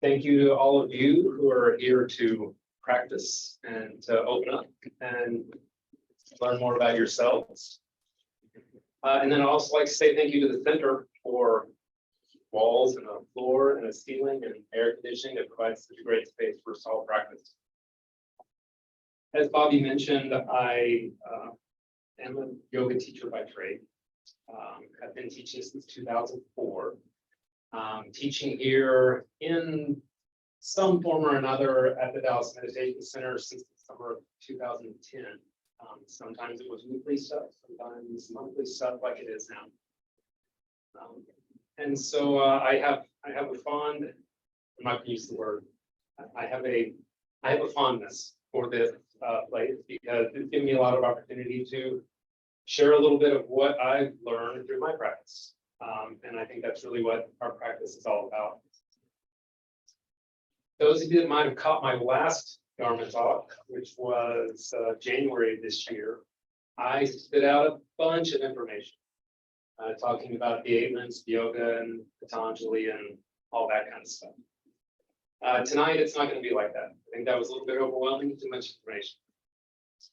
Thank you to all of you who are here to practice and to open up and learn more about yourselves. And then I'd also like to say thank you to the center for walls and a floor and a ceiling and air conditioning that provides such a great space for solid practice. As Bobby mentioned, I am a yoga teacher by trade. I've been teaching since 2004. Teaching here in some form or another at the Dallas Meditation Center since the summer of 2010. Sometimes it was weekly stuff, sometimes monthly stuff like it is now. And so I have a fond, I'm not going to use the word, I have a fondness for this place because it's given me a lot of opportunity to share a little bit of what I've learned through my practice. And I think that's really what our practice is all about. Those of you that might have caught my last Dharma talk, which was January of this year, I spit out a bunch of information talking about the 8 limbs of yoga and Patanjali and all that kind of stuff. Tonight, it's not going to be like that. I think that was a little bit overwhelming, too much information.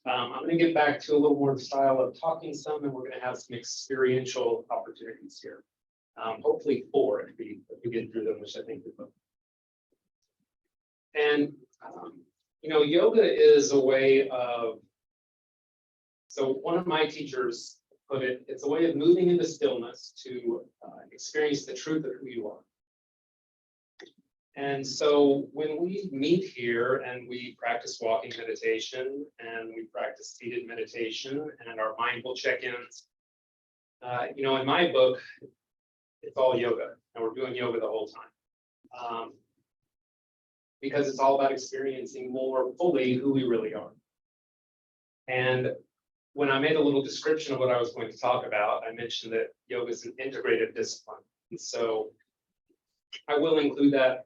I'm going to get back to a little more style of talking some, and we're going to have some experiential opportunities here. Hopefully 4 if we get through them, which I think we will. And, yoga is a way of, so one of my teachers put it, it's a way of moving into stillness to experience the truth of who you are. And so when we meet here and we practice walking meditation and we practice seated meditation and our mindful check-ins, in my book, it's all yoga and we're doing yoga the whole time. Because it's all about experiencing more fully who we really are. And when I made a little description of what I was going to talk about, I mentioned that yoga is an integrative discipline. And so I will include that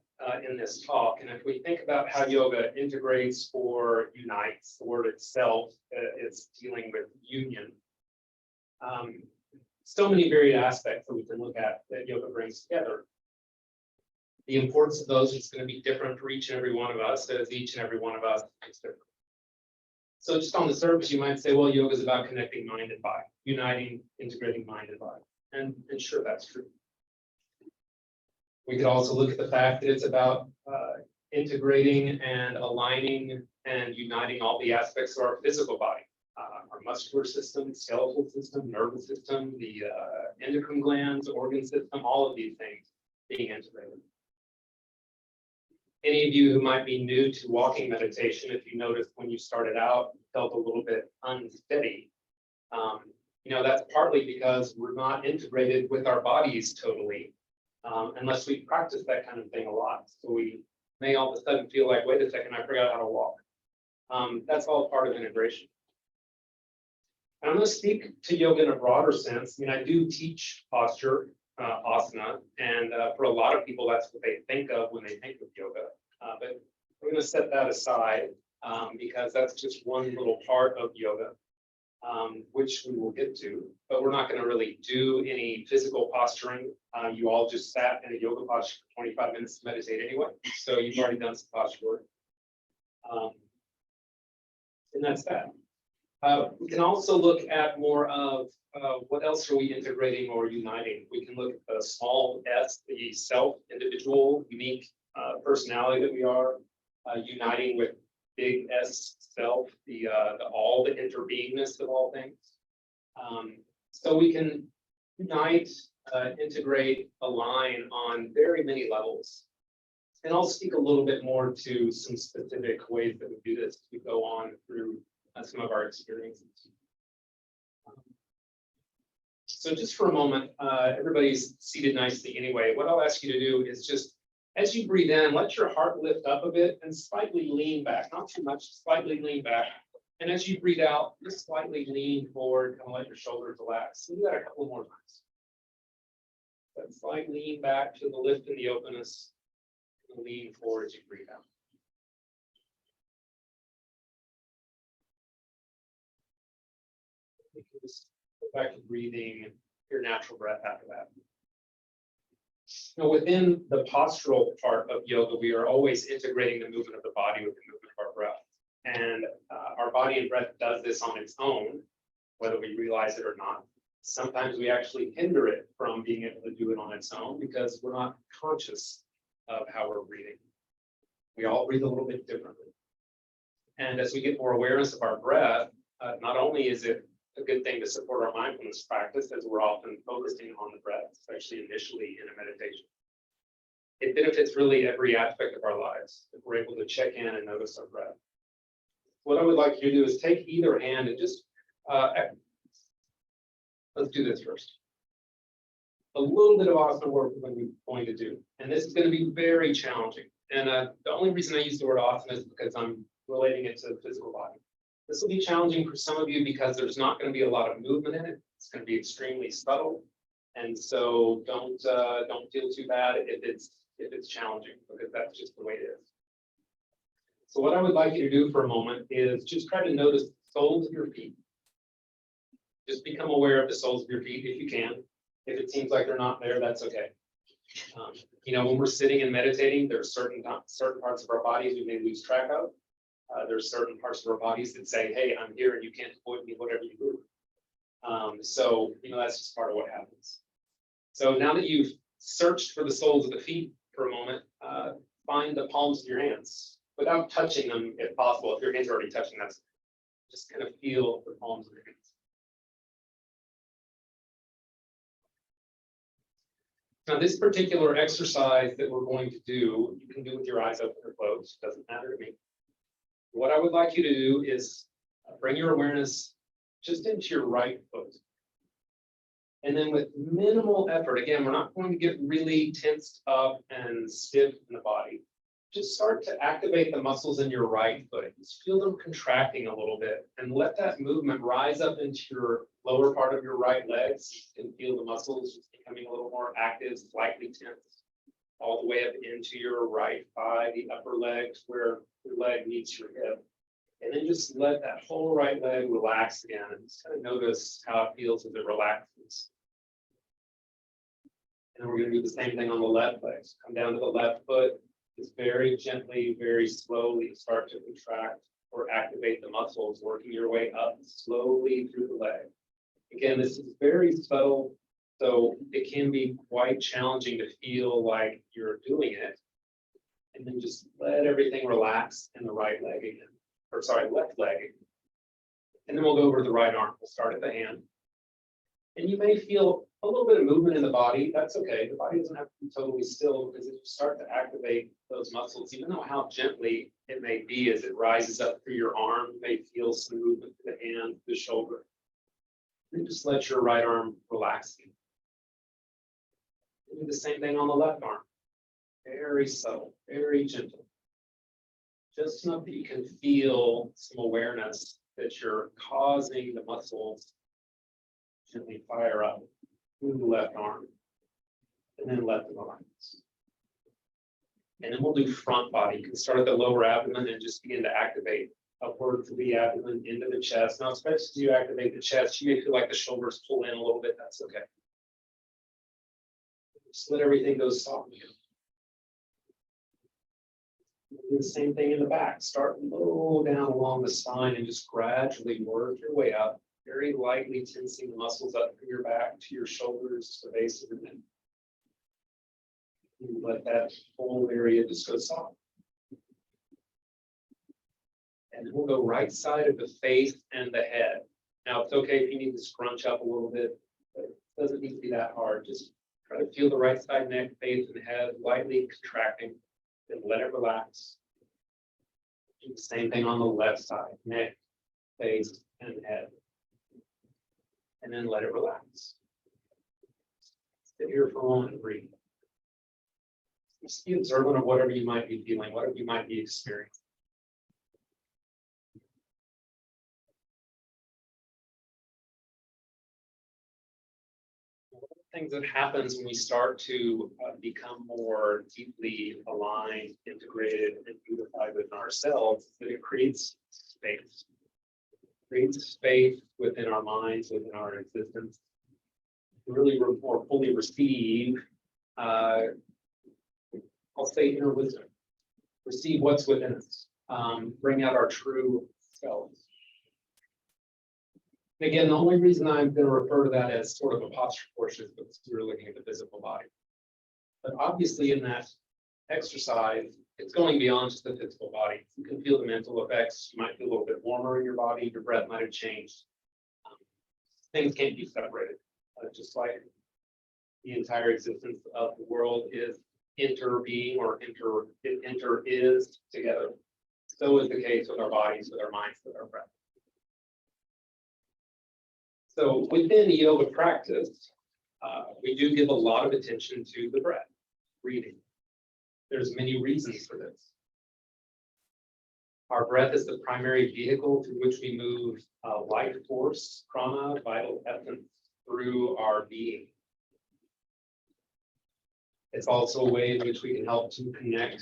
in this talk. And if we think about how yoga integrates or unites, the word itself is dealing with union. So many varied aspects that we can look at that yoga brings together. The importance of those is going to be different for each and every one of us, as each and every one of us is different. So just on the surface, you might say, well, yoga is about connecting mind and body, uniting, integrating mind and body. And sure, that's true. We could also look at the fact that it's about integrating and aligning and uniting all the aspects of our physical body, our muscular system, skeletal system, nervous system, the endocrine glands, organ system, all of these things being integrated. Any of you who might be new to walking meditation, if you noticed when you started out, felt a little bit unsteady. That's partly because we're not integrated with our bodies totally, unless we practice that kind of thing a lot. So we may all of a sudden feel like, wait a second, I forgot how to walk. That's all part of integration. And I'm going to speak to yoga in a broader sense. I do teach posture, asana, and for a lot of people, that's what they think of when they think of yoga. But we're going to set that aside because that's just one little part of yoga, which we will get to. But we're not going to really do any physical posturing. You all just sat in a yoga posture for 25 minutes to meditate anyway, so you've already done some posture work. And that's that. We can also look at more of what else are we integrating or uniting. We can look at the small s, the self, individual, unique personality that we are, uniting with big S, self, the all, the interbeingness of all things. So we can unite, integrate, align on very many levels. And I'll speak a little bit more to some specific ways that we do this as we go on through some of our experiences. So just for a moment, everybody's seated nicely anyway. What I'll ask you to do is just, as you breathe in, let your heart lift up a bit and slightly lean back, not too much, slightly lean back. And as you breathe out, just slightly lean forward and let your shoulders relax. So do that a couple more times. That slight lean back to the lift and the openness, and lean forward as you breathe out. You can just go back to breathing your natural breath after that. Now, within the postural part of yoga, we are always integrating the movement of the body with the movement of our breath. And our body and breath does this on its own, whether we realize it or not. Sometimes we actually hinder it from being able to do it on its own because we're not conscious of how we're breathing. We all breathe a little bit differently. And as we get more awareness of our breath, not only is it a good thing to support our mindfulness practice, as we're often focusing on the breath, especially initially in a meditation. It benefits really every aspect of our lives if we're able to check in and notice our breath. What I would like you to do is take either hand and just, let's do this first. A little bit of asana work we're going to do, and this is going to be very challenging. And the only reason I use the word asana is because I'm relating it to the physical body. This will be challenging for some of you because there's not going to be a lot of movement in it. It's going to be extremely subtle, and so don't feel too bad if it's challenging, because that's just the way it is. So what I would like you to do for a moment is just try to notice the soles of your feet. Just become aware of the soles of your feet if you can. If it seems like they're not there, that's okay. When we're sitting and meditating, there are certain parts of our bodies we may lose track of. There's certain parts of our bodies that say, hey, I'm here and you can't avoid me, whatever you do. So that's just part of what happens. So now that you've searched for the soles of the feet for a moment, find the palms of your hands without touching them if possible. If your hands are already touching, that's just kind of feel the palms of your hands. Now, this particular exercise that we're going to do, you can do with your eyes open or closed, doesn't matter to me. What I would like you to do is bring your awareness just into your right foot. And then with minimal effort, again, we're not going to get really tensed up and stiff in the body. Just start to activate the muscles in your right foot. Just feel them contracting a little bit and let that movement rise up into your lower part of your right legs. You can feel the muscles just becoming a little more active, slightly tense, all the way up into your right thigh, the upper legs where your leg meets your hip. And then just let that whole right leg relax again and just kind of notice how it feels as it relaxes. And then we're going to do the same thing on the left leg. So come down to the left foot. Just very gently, very slowly start to contract or activate the muscles, working your way up slowly through the leg. Again, this is very subtle, so it can be quite challenging to feel like you're doing it. And then just let everything relax in the right leg again, left leg. And then we'll go over to the right arm. We'll start at the hand. And you may feel a little bit of movement in the body. That's okay. The body doesn't have to be totally still, because if you start to activate those muscles, even though how gently it may be as it rises up through your arm, you may feel some movement to the hand, the shoulder. And just let your right arm relax. Do the same thing on the left arm. Very subtle, very gentle. Just enough that you can feel some awareness that you're causing the muscles gently fire up through the left arm, and then let them relax. And then we'll do front body. You can start at the lower abdomen and just begin to activate upward through the abdomen into the chest. Now, especially as you activate the chest, you may feel like the shoulders pull in a little bit. That's okay. Just let everything go soft. Do the same thing in the back. Start low down along the spine and just gradually work your way up, very lightly tensing the muscles up from your back to your shoulders, the base of your neck. And let that whole area just go soft. And then we'll go right side of the face and the head. Now, it's okay if you need to scrunch up a little bit, but it doesn't need to be that hard. Just try to feel the right side neck, face, and head lightly contracting. Then let it relax. Do the same thing on the left side, neck, face, and head. And then let it relax. Sit here for a moment and breathe. Just be observant of whatever you might be feeling, whatever you might be experiencing. Things that happens when we start to become more deeply aligned, integrated, and unified within ourselves, that it creates space. It creates space within our minds, within our existence, to really more fully receive I'll say inner wisdom. Receive what's within us. Bring out our true selves. And again, the only reason I'm going to refer to that as sort of a posture portion is because we're looking at the physical body. But obviously in that exercise, it's going beyond just the physical body. You can feel the mental effects. You might feel a little bit warmer in your body. Your breath might have changed. Things can't be separated. Just like the entire existence of the world is interbeing or inter is together. So is the case with our bodies, with our minds, with our breath. So within the yoga practice, we do give a lot of attention to the breath, breathing. There's many reasons for this. Our breath is the primary vehicle through which we move life force, prana, vital essence through our being. It's also a way in which we can help to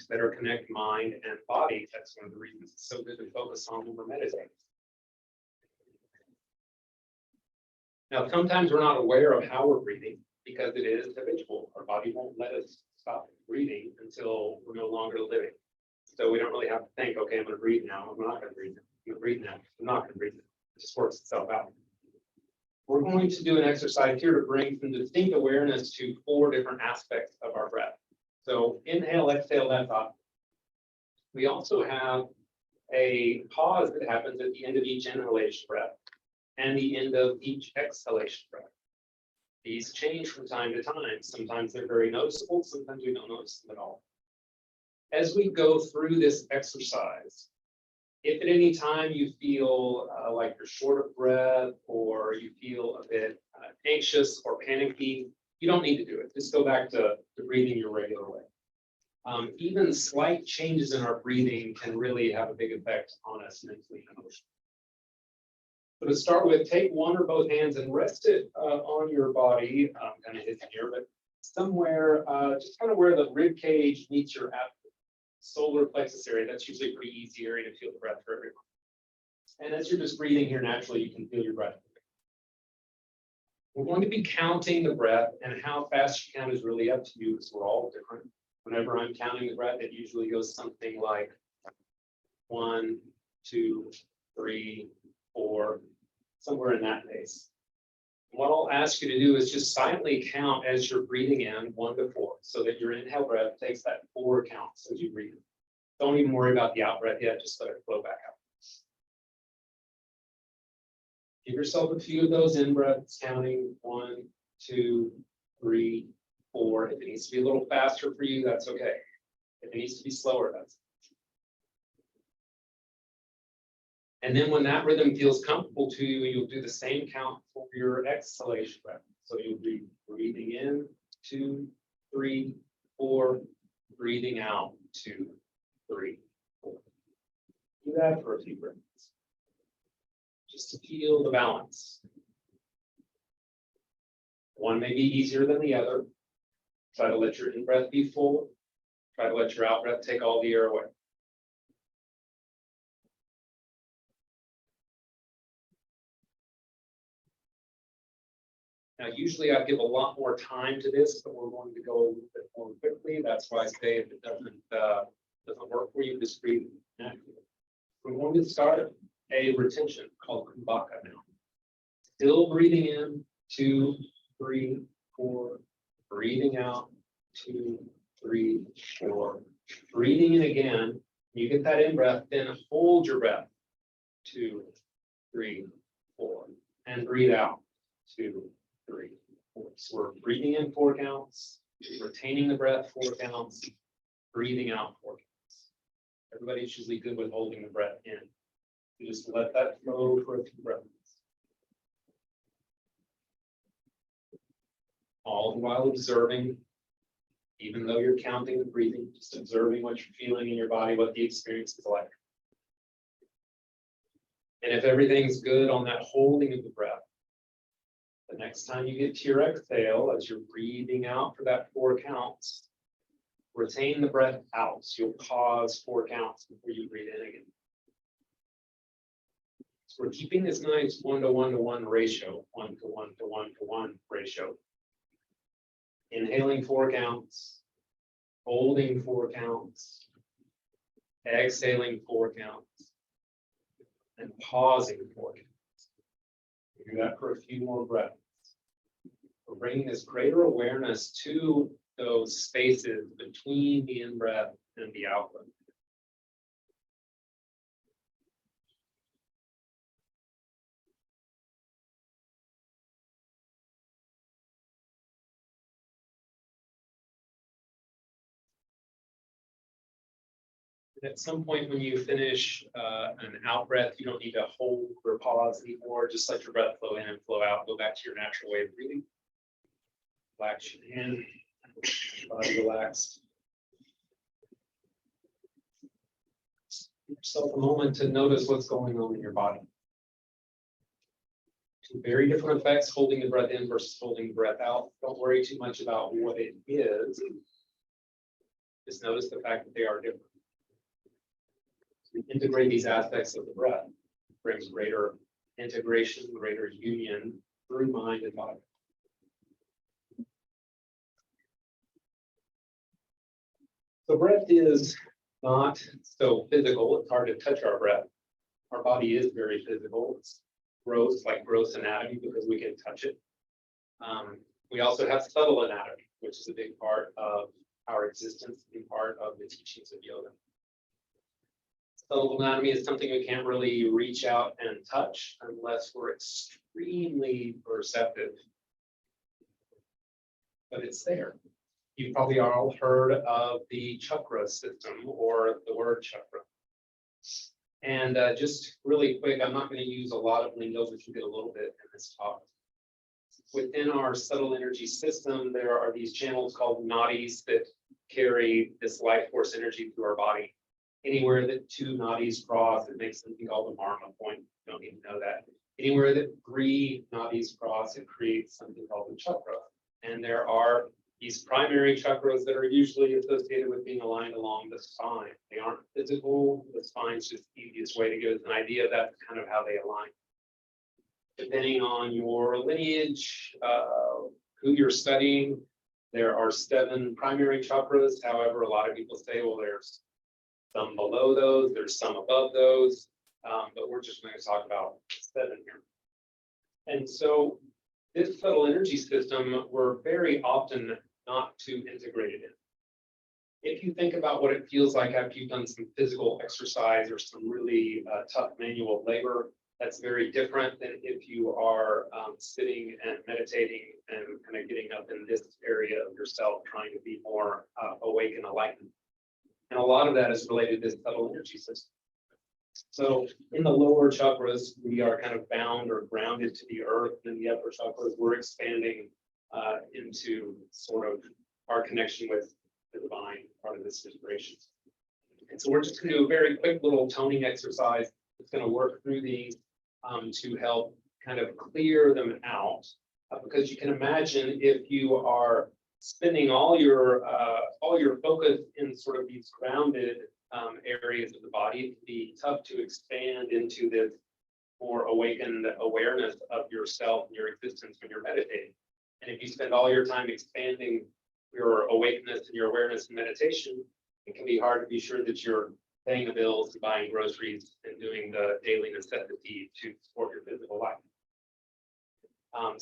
better connect mind and body. That's one of the reasons it's so good to focus on when we're meditating. Now, sometimes we're not aware of how we're breathing because it is habitual. Our body won't let us stop breathing until we're no longer living. So we don't really have to think, okay, I'm going to breathe now. I'm not going to breathe now. I'm going to breathe now. I'm not going to breathe now. It just works itself out. We're going to do an exercise here to bring some distinct awareness to 4 different aspects of our breath. So inhale, exhale, that's up. We also have a pause that happens at the end of each inhalation breath and the end of each exhalation breath. These change from time to time. Sometimes they're very noticeable, sometimes we don't notice them at all. As we go through this exercise, if at any time you feel like you're short of breath or you feel a bit anxious or panicky, you don't need to do it. Just go back to breathing your regular way. Even slight changes in our breathing can really have a big effect on us mentally and emotionally. So to start with, take one or both hands and rest it on your body, kind of hitting here, but somewhere, just kind of where the rib cage meets your solar plexus area. That's usually a pretty easy area to feel the breath for everyone. And as you're just breathing here naturally, you can feel your breath. We're going to be counting the breath, and how fast you count is really up to you because we're all different. Whenever I'm counting the breath, it usually goes something like 1, 2, 3, 4, somewhere in that pace. What I'll ask you to do is just silently count as you're breathing in 1 to 4, so that your inhale breath takes that 4 counts as you breathe. Don't even worry about the out breath yet, just let it flow back out. Give yourself a few of those in breaths, counting 1, 2, 3, 4. If it needs to be a little faster for you, that's okay. If it needs to be slower, that's okay. And then when that rhythm feels comfortable to you, you'll do the same count for your exhalation breath. So you'll be breathing in, 2, 3, 4, breathing out, 2, 3, 4. Do that for a few breaths. Just to feel the balance. One may be easier than the other. Try to let your in-breath be full. Try to let your out-breath take all the air away. Now, usually I give a lot more time to this, but we're going to go a little bit more quickly. That's why I say if it doesn't work for you, just breathe naturally. We're going to start a retention called kumbhaka now. Still breathing in, 2, 3, 4. Breathing out, 2, 3, 4. Breathing in again. You get that in breath, then hold your breath. 2, 3, 4. And breathe out. 2, 3, 4. So we're breathing in 4 counts, retaining the breath 4 counts, breathing out 4 counts. Everybody's usually good with holding the breath in. You just let that flow for a few breaths. All the while observing, even though you're counting the breathing, just observing what you're feeling in your body, what the experience is like. And if everything's good on that holding of the breath, the next time you get to your exhale, as you're breathing out for that 4 counts, retain the breath out. So you'll pause 4 counts before you breathe in again. So we're keeping this nice 1 to 1 to 1 ratio, 1 to 1 to 1 to 1 ratio. Inhaling 4 counts, holding 4 counts, exhaling 4 counts, and pausing 4 counts. Do that for a few more breaths. We're bringing this greater awareness to those spaces between the in-breath and the out-breath. At some point when you finish an out breath, you don't need to hold or pause anymore. Just let your breath flow in and flow out. Go back to your natural way of breathing. Relax your hand, body relaxed. Give yourself a moment to notice what's going on in your body. Two very different effects, holding the breath in versus holding the breath out. Don't worry too much about what it is. Just notice the fact that they are different. We integrate these aspects of the breath, brings greater integration, greater union through mind and body. So breath is not so physical. It's hard to touch our breath. Our body is very physical. It's gross, like gross anatomy, because we can touch it. We also have subtle anatomy, which is a big part of our existence, a big part of the teachings of yoga. Subtle anatomy is something we can't really reach out and touch unless we're extremely perceptive. But it's there. You've probably all heard of the chakra system or the word chakra. And just really quick, I'm not going to use a lot of lingo, but you get a little bit in this talk. Within our subtle energy system, there are these channels called nadis that carry this life force energy through our body. Anywhere that 2 nadis cross, it makes something called a marma point. You don't need to know that. Anywhere that 3 nadis cross, it creates something called a chakra. And there are these primary chakras that are usually associated with being aligned along the spine. They aren't physical. The spine's just the easiest way to give us an idea. That's kind of how they align. Depending on your lineage, who you're studying, there are 7 primary chakras. However, a lot of people say, well, there's some below those, there's some above those, but we're just going to talk about 7 here. And so this subtle energy system, we're very often not too integrated in. If you think about what it feels like after you've done some physical exercise or some really tough manual labor, that's very different than if you are sitting and meditating and kind of getting up in this area of yourself, trying to be more awake and enlightened. And a lot of that is related to this subtle energy system. So in the lower chakras, we are kind of bound or grounded to the earth. And in the upper chakras, we're expanding into sort of our connection with the divine, part of this integration. And so we're just going to do a very quick little toning exercise. It's going to work through these to help kind of clear them out. Because you can imagine if you are spending all your focus in sort of these grounded areas of the body, it can be tough to expand into this more awakened awareness of yourself and your existence when you're meditating. And if you spend all your time expanding your awakeness and your awareness in meditation, it can be hard to be sure that you're paying the bills, buying groceries, and doing the daily necessity to support your physical life.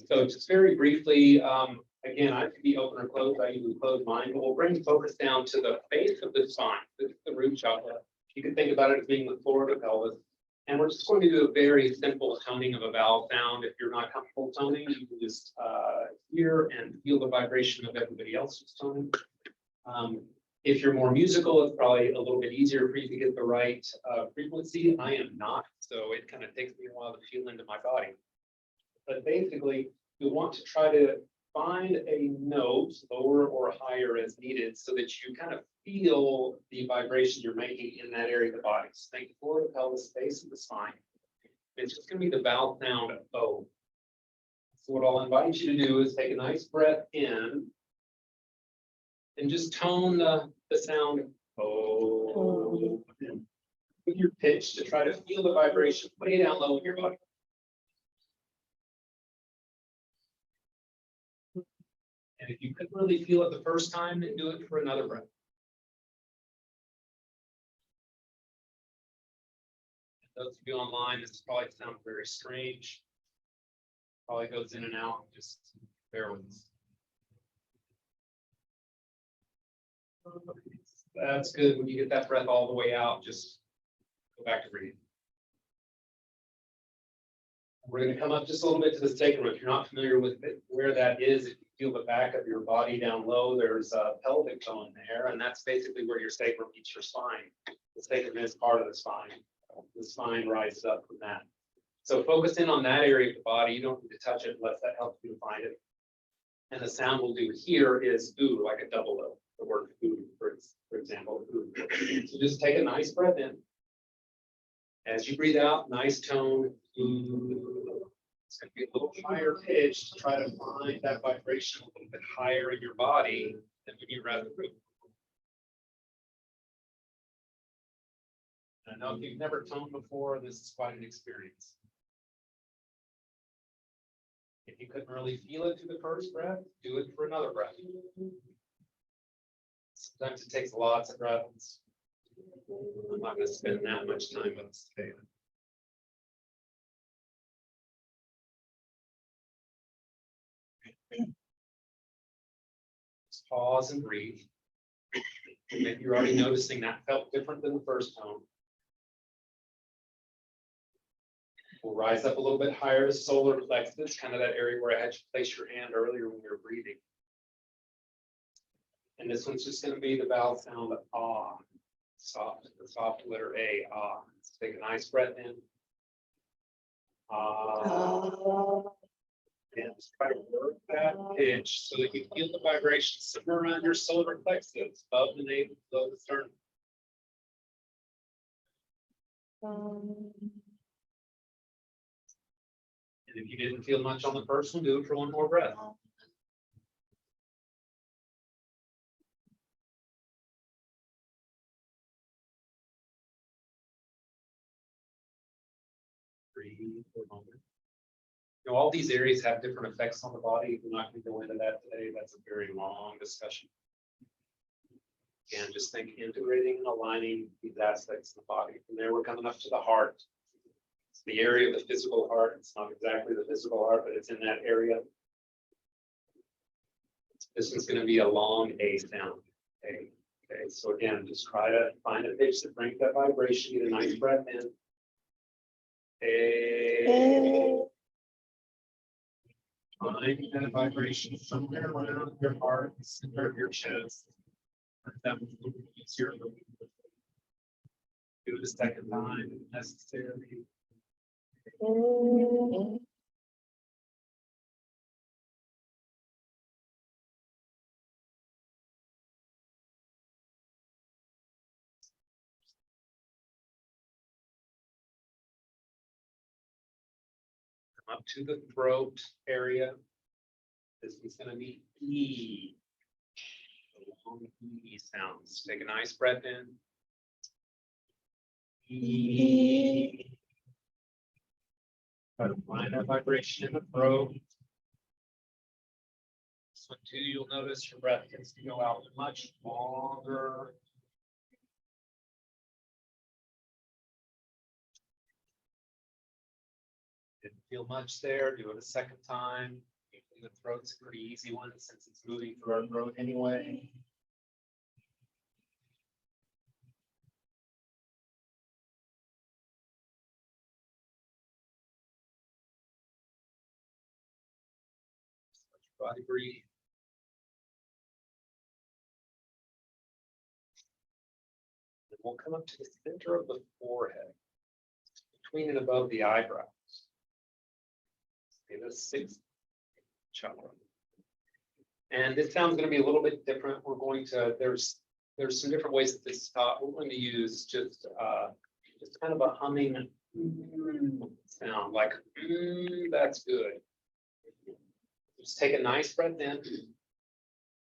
So just very briefly, again, I could be open or closed. I usually close mine, but we'll bring focus down to the base of the spine. This is the root chakra. You can think about it as being the floor of the pelvis. And we're just going to do a very simple toning of a vowel sound. If you're not comfortable toning, you can just hear and feel the vibration of everybody else's toning. If you're more musical, it's probably a little bit easier for you to get the right frequency. I am not, so it kind of takes me a while to feel into my body. But basically, you want to try to find a note, lower or higher as needed, so that you kind of feel the vibration you're making in that area of the body. So think forward, the pelvis, base of the spine. It's just going to be the vowel sound O. So what I'll invite you to do is take a nice breath in and just tone the sound O with your pitch to try to feel the vibration way down low in your body. And And if you couldn't really feel it the first time, then do it for another breath. And those of you online, this probably sounds very strange. Probably goes in and out, just bear with us. That's good. When you get that breath all the way out, just go back to breathing. We're going to come up just a little bit to the sacrum. If you're not familiar with it, where that is, if you feel the back of your body down low, there's a pelvic bone there, and that's basically where your sacrum meets your spine. The sacrum is part of the spine. The spine rises up from that. So focus in on that area of the body. You don't need to touch it unless that helps you to find it. And the sound we'll do here is ooh, like a double O. The word ooh, for example, ooh. So just take a nice breath in. As you breathe out, nice tone. Ooh. It's going to be a little higher pitch to try to find that vibration a little bit higher in your body than when you rather through. I know if you've never toned before, this is quite an experience. If you couldn't really feel it through the first breath, do it for another breath. Sometimes it takes lots of breaths. I'm not going to spend that much time with this today. Just pause and breathe. Maybe you're already noticing that felt different than the first tone. We'll rise up a little bit higher to solar plexus, kind of that area where I had you place your hand earlier when we were breathing. And this one's just going to be the vowel sound ah. Soft, the soft letter A, ah. Let's take a nice breath in. Ah. And just try to work that pitch so that you feel the vibration somewhere around your solar plexus, above the navel, below the sternum. And if you didn't feel much on the first one, do it for one more breath. Breathe for a moment. You know, all these areas have different effects on the body. We're not going to go into that today. That's a very long discussion. And just think integrating and aligning these aspects of the body. From there, we're coming up to the heart. It's the area of the physical heart. It's not exactly the physical heart, but it's in that area. This is going to be a long A sound. Okay. Okay. So again, just try to find a pitch that brings that vibration. Get a nice breath in. A. Find that vibration somewhere around your heart, the center of your chest. That was a little easier. Do it a second time if necessary. Come up to the throat area. This is going to be E. Long E sounds. Take a nice breath in. E. Try to find that vibration in the throat. This one too, you'll notice your breath tends to go out much longer. Didn't feel much there. Do it a second time. The throat's a pretty easy one since it's moving through our throat anyway. Let your body breathe. And we'll come up to the center of the forehead, between and above the eyebrows. Okay, the sixth chakra. And this sound's going to be a little bit different. We're going to, there's some different ways that this is taught. We're going to use just kind of a humming sound, like that's good. Just take a nice breath in.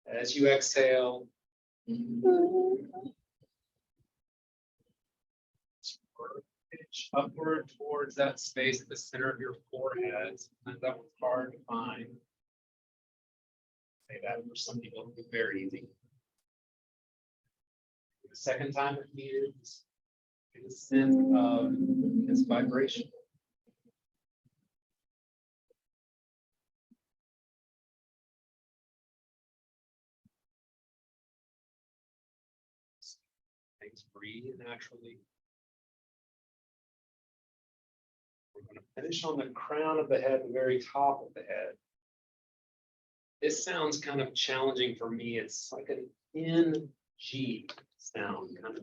As you exhale, pitch upward towards that space at the center of your forehead. And that one's hard to find. Say that for some people, it'll be very easy. The second time it needs a sense of this vibration. Things breathe naturally. We're going to finish on the crown of the head, the very top of the head. This sounds kind of challenging for me. It's like an NG sound, kind of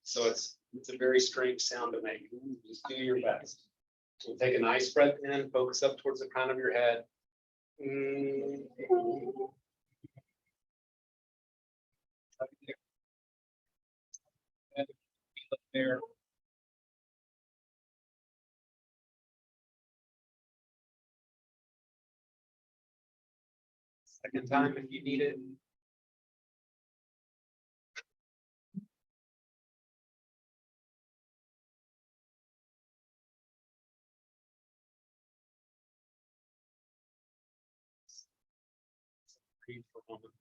so it's a very strange sound to make. Just do your best. So take a nice breath in, focus up towards the crown of your head. There. Second time if you need it. Breathe for a moment.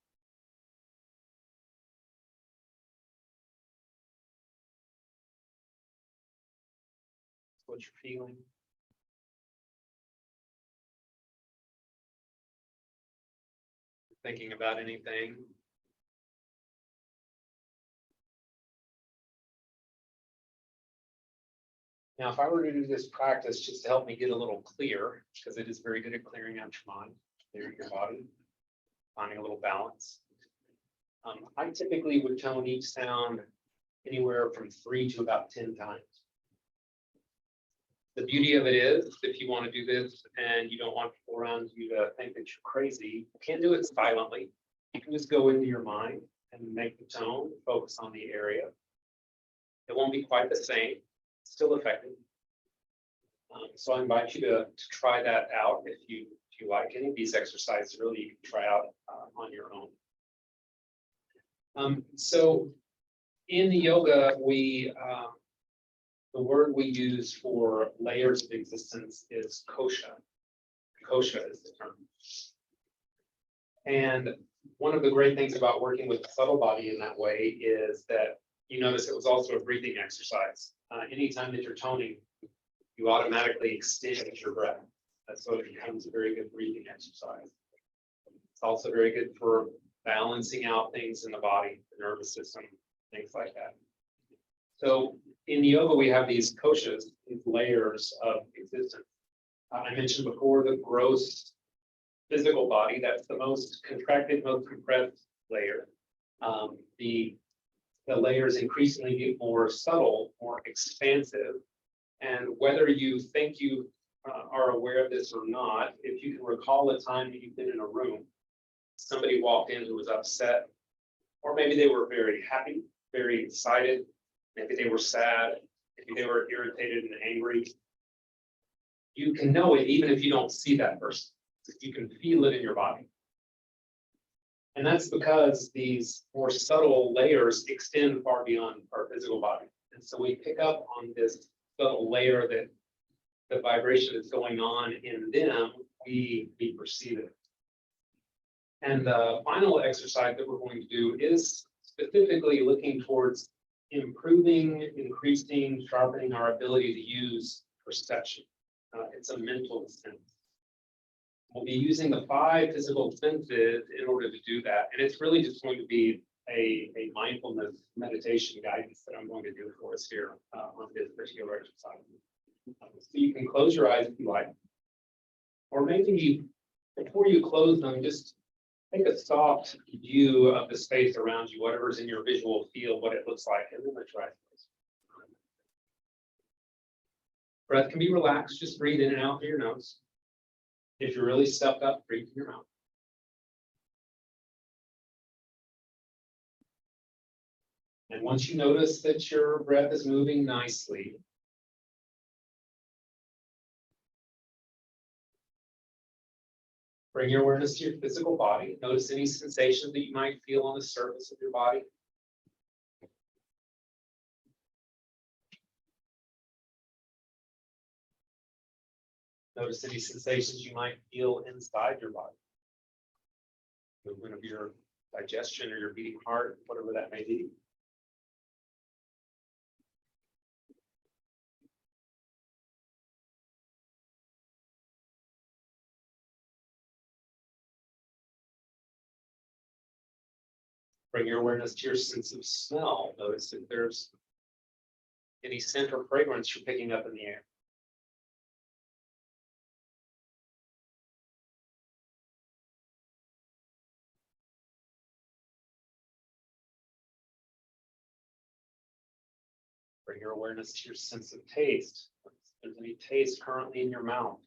What you're feeling. Thinking about anything. Now, if I were to do this practice just to help me get a little clear, because it is very good at clearing out your mind, clearing your body, finding a little balance. I typically would tone each sound anywhere from 3 to about 10 times. The beauty of it is, if you want to do this and you don't want people around you to think that you're crazy, you can't do it silently. You can just go into your mind and make the tone, focus on the area. It won't be quite the same, still effective. So I invite you to try that out if you like any of these exercises. Really, you can try out on your own. So in the yoga, the word we use for layers of existence is kosha. Kosha is the term. And one of the great things about working with the subtle body in that way is that you notice it was also a breathing exercise. Anytime that you're toning, you automatically extend your breath. So it becomes a very good breathing exercise. It's also very good for balancing out things in the body, the nervous system, things like that. So in yoga, we have these koshas, these layers of existence. I mentioned before the gross physical body, that's the most contracted, most compressed layer. The layers increasingly get more subtle, more expansive. And whether you think you are aware of this or not, if you can recall a time that you've been in a room, somebody walked in who was upset, or maybe they were very happy, very excited, maybe they were sad, maybe they were irritated and angry. You can know it even if you don't see that person. You can feel it in your body. And that's because these more subtle layers extend far beyond our physical body. And so we pick up on this subtle layer that the vibration is going on in them, we perceive it. And the final exercise that we're going to do is specifically looking towards improving, increasing, sharpening our ability to use perception. It's a mental sense. We'll be using the 5 physical senses in order to do that. And it's really just going to be a mindfulness meditation guidance that I'm going to do for us here on this particular exercise. So you can close your eyes if you like. Or maybe before you close them, just take a soft view of the space around you, whatever's in your visual field, what it looks like, and then let's try it. Breath can be relaxed, just breathe in and out through your nose. If you're really stuffed up, breathe through your mouth. And once you notice that your breath is moving nicely, bring your awareness to your physical body. Notice any sensations that you might feel on the surface of your body. Notice any sensations you might feel inside your body. movement of your digestion or your beating heart, whatever that may be. Bring your awareness to your sense of smell. Notice if there's any scent or fragrance you're picking up in the air. Bring your awareness to your sense of taste. If there's any taste currently in your mouth.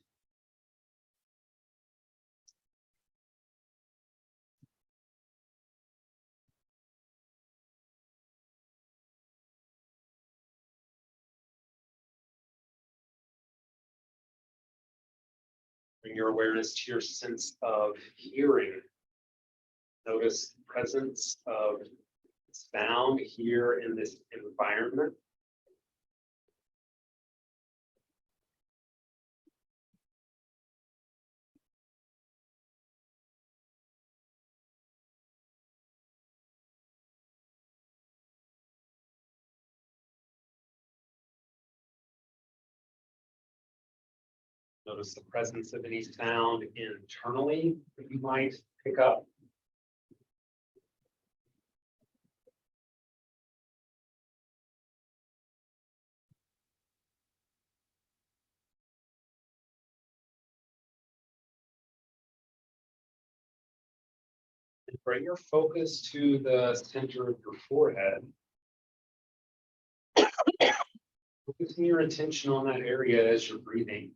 Bring your awareness to your sense of hearing. Notice the presence of sound here in this environment. Notice the presence of any sound internally that you might pick up. And bring your focus to the center of your forehead. Focusing your attention on that area as you're breathing.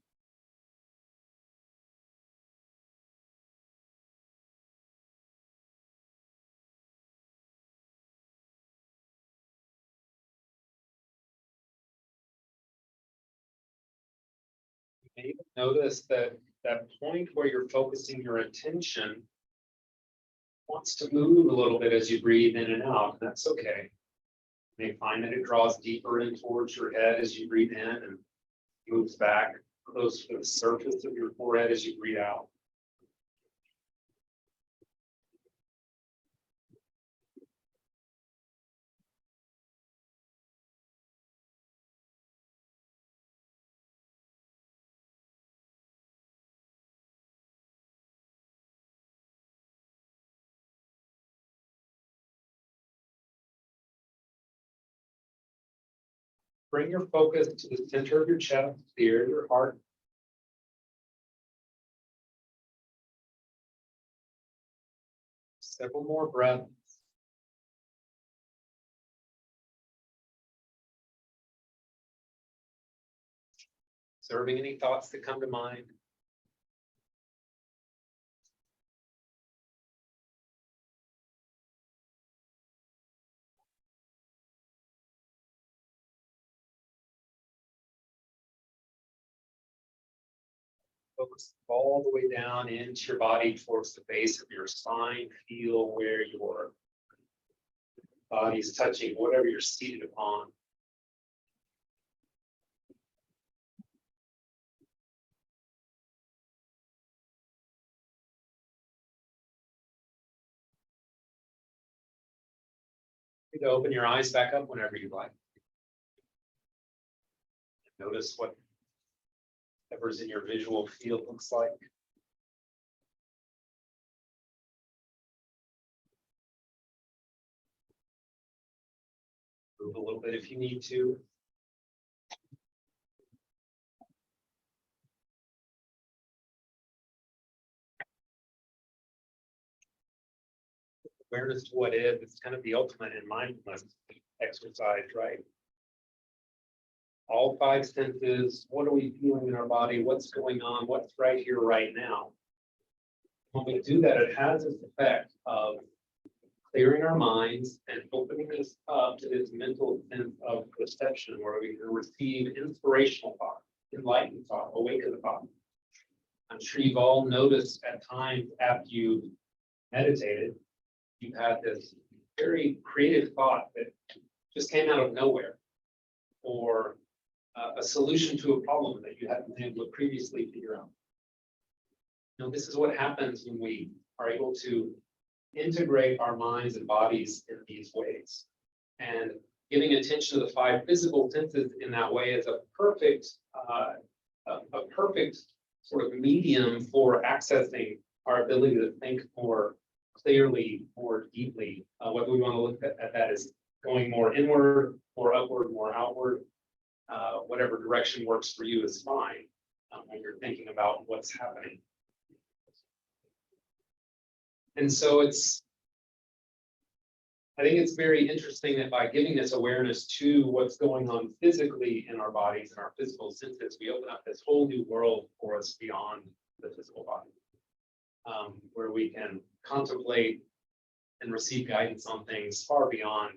You may notice that that point where you're focusing your attention wants to move a little bit as you breathe in and out, and that's okay. You may find that it draws deeper in towards your head as you breathe in and moves back close to the surface of your forehead as you breathe out. Bring your focus to the center of your chest, the area of your heart. Several more breaths. Observing any thoughts that come to mind. Focus all the way down into your body towards the base of your spine. Feel where your body is touching whatever you're seated upon. You can open your eyes back up whenever you like. Notice whatever's in your visual field looks like. Move a little bit if you need to. Awareness to what is, it's kind of the ultimate in mindfulness exercise, right? All five senses, what are we feeling in our body? What's going on? What's right here, right now? When we do that, it has this effect of clearing our minds and opening us up to this mental sense of perception where we can receive inspirational thought, enlightened thought, awakened thought. I'm sure you've all noticed at times after you've meditated, you've had this very creative thought that just came out of nowhere, or a solution to a problem that you hadn't been able to previously figure out. This is what happens when we are able to integrate our minds and bodies in these ways. And giving attention to the five physical senses in that way is a perfect sort of medium for accessing our ability to think more clearly, more deeply. Whether we want to look at that as going more inward, more upward, more outward, whatever direction works for you is fine when you're thinking about what's happening. And so I think it's very interesting that by giving this awareness to what's going on physically in our bodies and our physical senses, we open up this whole new world for us beyond the physical body, where we can contemplate and receive guidance on things far beyond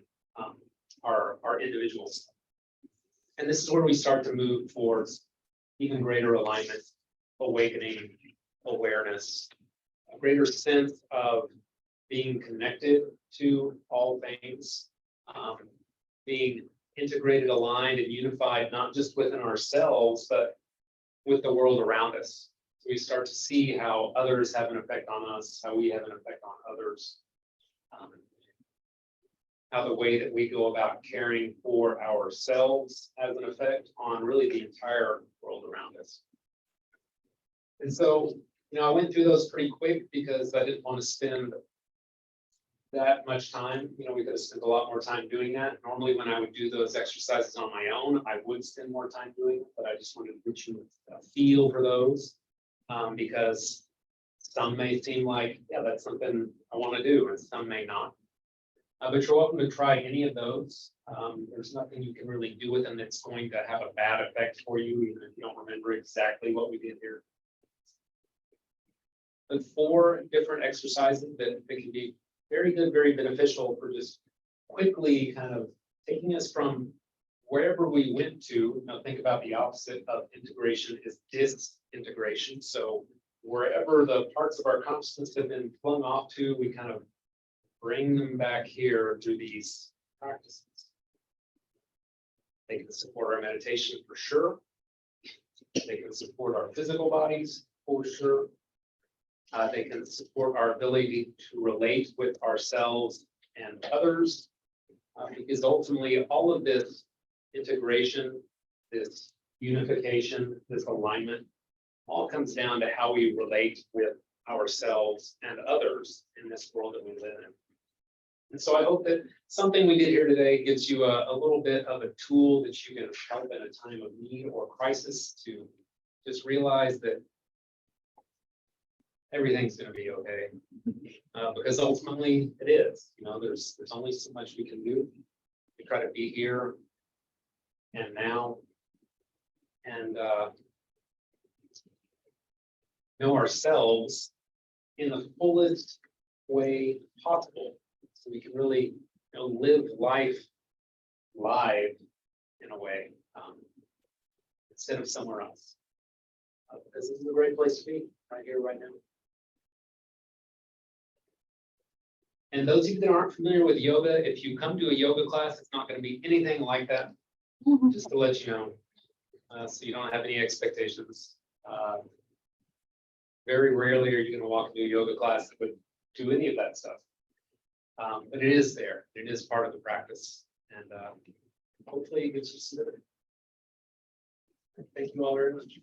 our individuals. And this is where we start to move towards even greater alignment, awakening, awareness, a greater sense of being connected to all things, being integrated, aligned, and unified, not just within ourselves, but with the world around us. So we start to see how others have an effect on us, how we have an effect on others, how the way that we go about caring for ourselves has an effect on really the entire world around us. And so, I went through those pretty quick because I didn't want to spend that much time. We could have spent a lot more time doing that. Normally, when I would do those exercises on my own, I would spend more time doing it, but I just wanted to put you a feel for those because some may seem like, yeah, that's something I want to do, and some may not. But you're welcome to try any of those. There's nothing you can really do with them that's going to have a bad effect for you, even if you don't remember exactly what we did here. But 4 different exercises that can be very good, very beneficial for just quickly kind of taking us from wherever we went to. Now think about the opposite of integration is disintegration. So wherever the parts of our consciousness have been flung off to, we kind of bring them back here through these practices. They can support our meditation for sure. They can support our physical bodies for sure. They can support our ability to relate with ourselves and others, because ultimately all of this integration, this unification, this alignment, all comes down to how we relate with ourselves and others in this world that we live in. And so I hope that something we did here today gives you a little bit of a tool that you can help in a time of need or crisis to just realize that everything's going to be okay, because ultimately it is. There's only so much we can do. We try to be here and now, and know ourselves in the fullest way possible, so we can really live life live in a way instead of somewhere else. This is a great place to be, right here, right now. And those of you that aren't familiar with yoga, if you come to a yoga class, it's not going to be anything like that, just to let you know, so you don't have any expectations. Very rarely are you going to walk into a yoga class that would do any of that stuff. But it is there. It is part of the practice. And hopefully it gives you some. Thank you all very much.